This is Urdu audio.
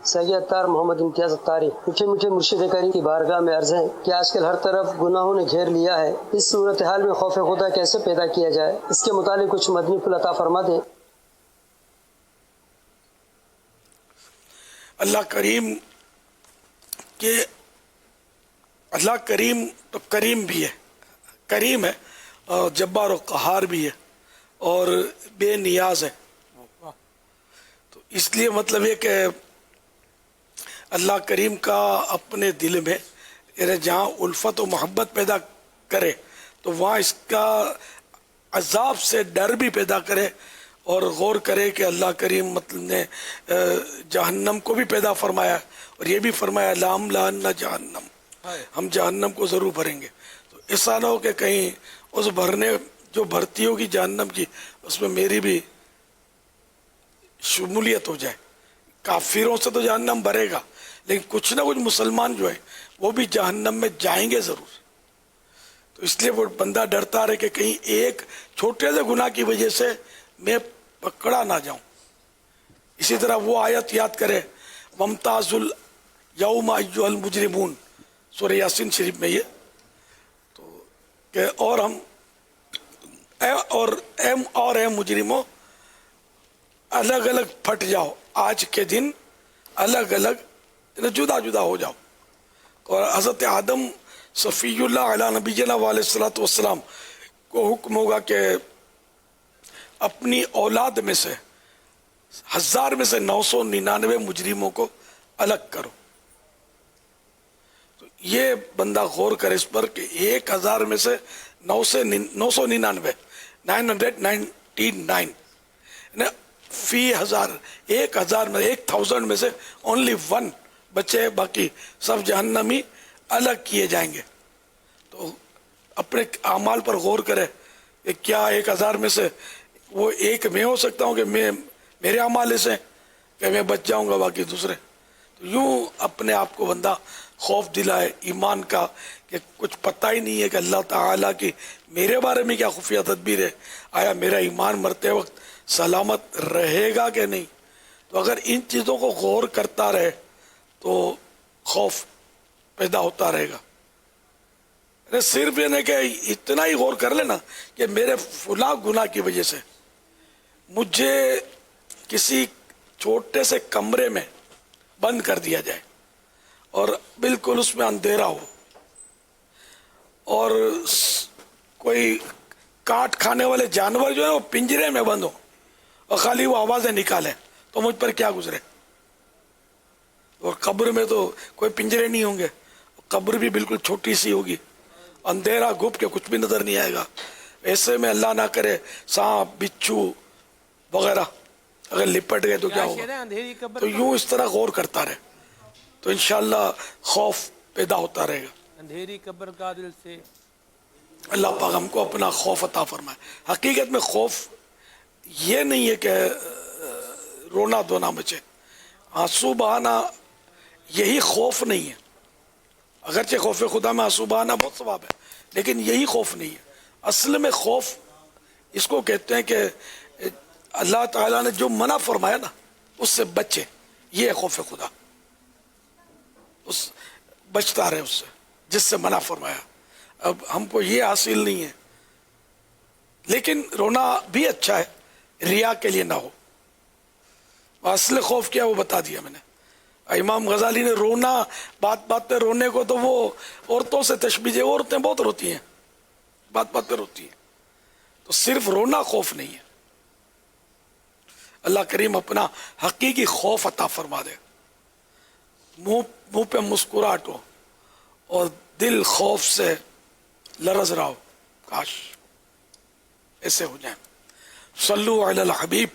سید اتار محمد امتیاز اتاری، میٹھے میٹھے مرشد کریم کی بارگاہ میں عرض ہے کہ آج کل ہر طرف گناہوں نے گھیر لیا ہے، اس صورتحال میں خوف خدا کیسے پیدا کیا جائے، اس کے متعلق کچھ مدنی پھول عطا فرما دیں۔ اللہ کریم تو کریم بھی ہے، کریم ہے اور جبار و قہار بھی ہے اور بے نیاز ہے۔ تو اس لیے مطلب یہ کہ اللہ کریم کا اپنے دل میں جہاں الفت و محبت پیدا کرے تو وہاں اس کا عذاب سے ڈر بھی پیدا کرے، اور غور کرے کہ اللہ کریم مطلب نے جہنم کو بھی پیدا فرمایا اور یہ بھی فرمایا لَأَمْلَأَنَّ جہنم، ہم جہنم کو ضرور بھریں گے۔ تو ایسا نہ ہو کہ کہیں اس بھرنے جو بھرتی ہوگی جہنم کی اس میں میری بھی شمولیت ہو جائے۔ کافروں سے تو جہنم بھرے گا، لیکن کچھ نہ کچھ مسلمان جو ہیں وہ بھی جہنم میں جائیں گے ضرور۔ تو اس لیے وہ بندہ ڈرتا رہے کہ کہیں ایک چھوٹے سے گناہ کی وجہ سے میں پکڑا نہ جاؤں۔ اسی طرح وہ آیت یاد کرے وَامْتَازُوا الْيَوْمَ أَيُّهَا الْمُجْرِمُونَ، سورہ یاسین شریف میں یہ تو کہ اور اے مجرموں الگ الگ پھٹ جاؤ، آج کے دن الگ الگ جدا جدا ہو جاؤ۔ اور حضرت آدم صفی اللہ علیہ نبینا علیہ الصلوۃ والسلام کو حکم ہوگا کہ اپنی اولاد میں سے 1000 میں سے 999 مجرموں کو الگ کرو۔ تو یہ بندہ غور کرے اس پر کہ 1000 میں سے 999 فی 1000 میں 1000 میں سے only 1 بچے، باقی سب جہنمی الگ کیے جائیں گے۔ تو اپنے اعمال پر غور کرے کہ کیا 1000 میں سے وہ ایک میں ہو سکتا ہوں کہ میرے اعمال سے کہ میں بچ جاؤں گا، باقی دوسرے۔ تو یوں اپنے آپ کو بندہ خوف دلائے ایمان کا کہ کچھ پتہ ہی نہیں ہے کہ اللہ تعالیٰ کی میرے بارے میں کیا خفیہ تدبیر ہے، آیا میرا ایمان مرتے وقت سلامت رہے گا کہ نہیں۔ تو اگر ان چیزوں کو غور کرتا رہے تو خوف پیدا ہوتا رہے گا۔ صرف یہ نہیں کہ اتنا ہی غور کر لینا کہ میرے فلاں گناہ کی وجہ سے مجھے کسی چھوٹے سے کمرے میں بند کر دیا جائے اور بالکل اس میں اندھیرا ہو، اور کوئی کاٹ کھانے والے جانور جو ہے وہ پنجرے میں بند ہو اور خالی وہ آوازیں نکالیں، تو مجھ پر کیا گزرے۔ اور قبر میں تو کوئی پنجرے نہیں ہوں گے، قبر بھی بالکل چھوٹی سی ہوگی، اندھیرا گھپ کے کچھ بھی نظر نہیں آئے گا۔ ایسے میں اللہ نہ کرے سانپ بچھو وغیرہ اگر لپٹ گئے تو کیا ہوگا۔ تو یوں اس طرح غور کرتا رہے تو انشاءاللہ خوف پیدا ہوتا رہے گا۔ اندھیری قبر کا دل سے اللہ پاک ہم کو اپنا خوف عطا فرمائے۔ حقیقت میں خوف یہ نہیں ہے کہ رونا دھونا بچے، آنسو بہانا یہی خوف نہیں ہے۔ اگرچہ خوف خدا میں آنسو بہانا بہت ثواب ہے، لیکن یہی خوف نہیں ہے۔ اصل میں خوف اس کو کہتے ہیں کہ اللہ تعالیٰ نے جو منع فرمایا نا اس سے بچے، یہ ہے خوف خدا، بچتا رہے اس سے جس سے منع فرمایا۔ اب ہم کو یہ حاصل نہیں ہے، لیکن رونا بھی اچھا ہے، ریا کے لیے نہ ہو۔ اصل خوف کیا وہ بتا دیا میں نے۔ امام غزالی نے رونا، بات بات پہ رونے کو تو وہ عورتوں سے تشبیہ ہے، عورتیں بہت روتی ہیں، بات بات پہ روتی ہیں، تو صرف رونا خوف نہیں ہے۔ اللہ کریم اپنا حقیقی خوف عطا فرما دے، منہ پہ مسکراہٹ ہو اور دل خوف سے لرز رہا ہو، کاش ایسے ہو جائیں۔ صلو علی الحبیب